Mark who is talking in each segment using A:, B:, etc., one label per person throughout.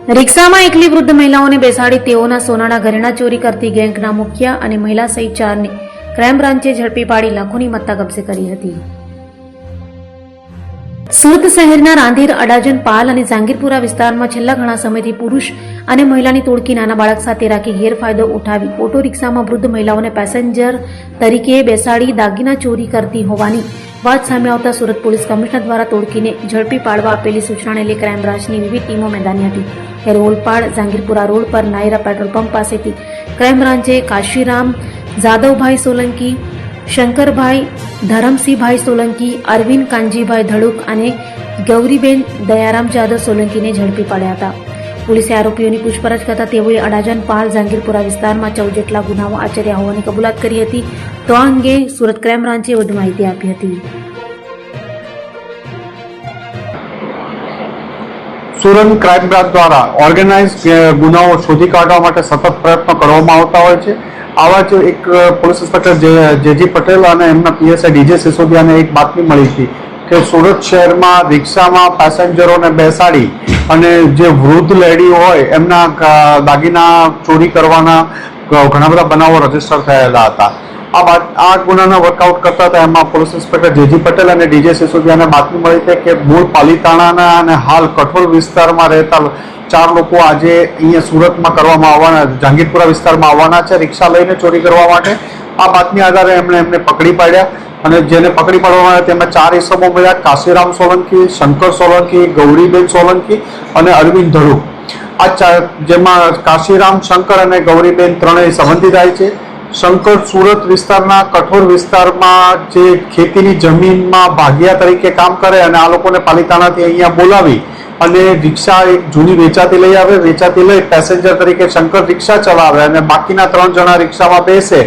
A: રિક્ષામાં એકલી વૃદ્ધ મહિલાઓને બેસાડી તેઓના સોનાના ઘરેણા ચોરી કરતી ગેંગના મુખ્ય અને મહિલા સહિત 4ને ક્રાઇમ બ્રાન્ચે ઝડપી પાડી લાખોની મત્તા કબજે કરી હતી. સુરત શહેરના રાંધીર, અડાજણ, પાલ અને જાંગીરપુરા વિસ્તારમાં છેલ્લા ઘણા સમયથી પુરુષ અને મહિલાની ટોળકી નાના બાળક સાથે રાખી ગેરફાયદો ઉઠાવી ઓટો રિક્ષામાં વૃદ્ધ મહિલાઓને પેસેન્જર તરીકે બેસાડી દાગીના ચોરી કરતી હોવાની વાત સામે આવતા સુરત પોલીસ કમિશનર દ્વારા ટોળકીને ઝડપી પાડવા આપેલી સૂચનાને લઈ ક્રાઇમ બ્રાન્ચની વિવિધ ટીમો મેદાની હતી. ત્યારે ઓલપાડ જાંગીરપુરા રોડ પર નાયરા પેટ્રોલ પંપ પાસેથી ક્રાઇમ બ્રાન્ચે કાશીરામ જાદવભાઈ સોલંકી, શંકરભાઈ ધરમસિંહભાઈ સોલંકી, અરવિંદ કાનજીભાઈ ધડુક અને ગૌરીબેન દયારામ જાદવ સોલંકીને ઝડપી પાડ્યા હતા. પોલીસે આરોપીઓની પૂછપરછ કરતા તેઓએ અડાજણ, પાલ, જાંગીરપુરા વિસ્તારમાં 14 જેટલા ગુનાઓ આચર્યા હોવાની કબૂલાત કરી હતી. તો આ અંગે સુરત ક્રાઇમ બ્રાન્ચે વધુ માહિતી આપી હતી.
B: સુરત ક્રાઇમ બ્રાન્ચ દ્વારા ઓર્ગેનાઇઝ ગુનાઓ શોધી કાઢવા માટે સતત પ્રયત્નો કરવામાં આવતા હોય છે. આવા જ એક પોલીસ ઇન્સ્પેક્ટર જેજી પટેલ અને એમના પીએસઆઈ ડીજે સિસોદિયાને એક બાતમી મળી હતી કે સુરત શહેરમાં રિક્ષામાં પેસેન્જરોને બેસાડી અને જે વૃદ્ધ લેડી હોય એમના દાગીના ચોરી કરવાના ઘણા બધા બનાવો રજીસ્ટર થયેલા હતા. આ ગુનાના વર્કઆઉટ કરતા હતા. એમાં પોલીસ ઇન્સ્પેક્ટર જેજી પટેલ અને ડીજે સિસોદિયાને બાતમી મળી હતી કે મૂળ પાલીતાણાના અને હાલ કઠોળ વિસ્તારમાં રહેતા 4 લોકો આજે અહીંયા સુરતમાં કરવામાં આવવાના, જાંગીરપુરા વિસ્તારમાં આવવાના છે રિક્ષા લઈને ચોરી કરવા માટે. આ બાતમી આધારે એમને પકડી પાડ્યા અને જેને પકડી પાડવામાં આવ્યા તેમાં 4 ઇસમો મળ્યા: કાશીરામ સોલંકી, શંકર સોલંકી, ગૌરીબેન સોલંકી અને અરવિંદ ધડુક. જેમાં કાશીરામ, શંકર અને ગૌરીબેન ત્રણેય સંબંધી થાય છે. શંકર સુરત વિસ્તારના કઠોર વિસ્તારમાં જે ખેતીની જમીનમાં ભાગિયા તરીકે કામ કરે અને આ લોકોને પાલીતાણાથી અહીંયા બોલાવી અને રિક્ષા એક જૂની વેચાતી લઈ આવે. વેચાતી લઈ પેસેન્જર તરીકે શંકર રિક્ષા ચલાવે અને બાકીના 3 જણા રિક્ષામાં બેસે.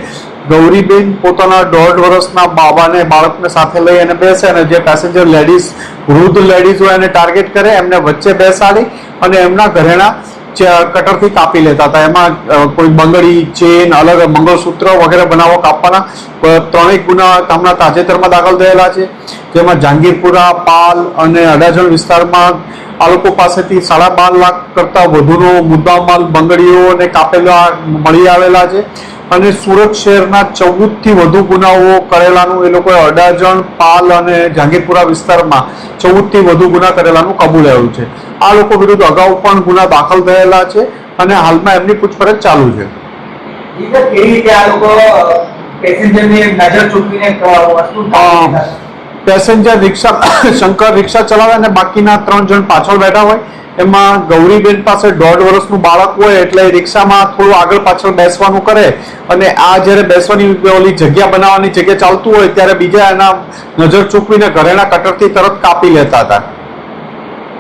B: ગૌરીબેન પોતાના 1.5 વર્ષના બાળકને સાથે લઈ અને બેસે અને જે પેસેન્જર લેડીઝ, વૃદ્ધ લેડીઝ હોય એને ટાર્ગેટ કરે, એમને વચ્ચે બેસાડી અને એમના ઘરેણા કટરથી કાપી લેતા હતા. એમાં કોઈ બંગડી, ચેન, અલગ મંગળસૂત્ર વગેરે બનાવો કાપવાના 3 ગુના હમણાં તાજેતરમાં દાખલ થયેલા છે. જેમાં જાંગીરપુરા, પાલ અને અડાજણ વિસ્તારમાં આ લોકો પાસેથી 12.5 લાખ કરતા વધુનો મુદ્દામાલ, બંગડીઓ અને કાપેલા મળી આવેલા છે. અને સુરત શહેરના 14થી વધુ ગુનાઓ કરેલાનું એ લોકોએ અડાજણ, પાલ અને જાંગીરપુરા વિસ્તારમાં 14થી વધુ ગુના કરેલાનું કબૂલાયું છે. આ લોકો વિરુદ્ધ અગાઉ પણ ગુના દાખલ થયેલા છે અને હાલમાં એમની પૂછપરછ ચાલુ છે. પેસેન્જર રિક્ષા શંકર રિક્ષા ચલાવે અને બાકીના 3 જણ પાછળ બેઠા હોય. એમાં ગૌરીબેન પાસે 1.5 વર્ષનું બાળક હોય એટલે રિક્ષામાં થોડું આગળ પાછળ બેસવાનું કરે અને આ જ્યારે બેસવાની ઓલી જગ્યા બનાવવાની જગ્યા ચાલતું હોય ત્યારે બીજા એના નજર ચૂકવીને ઘરેણા કટરથી તરત કાપી લેતા હતા.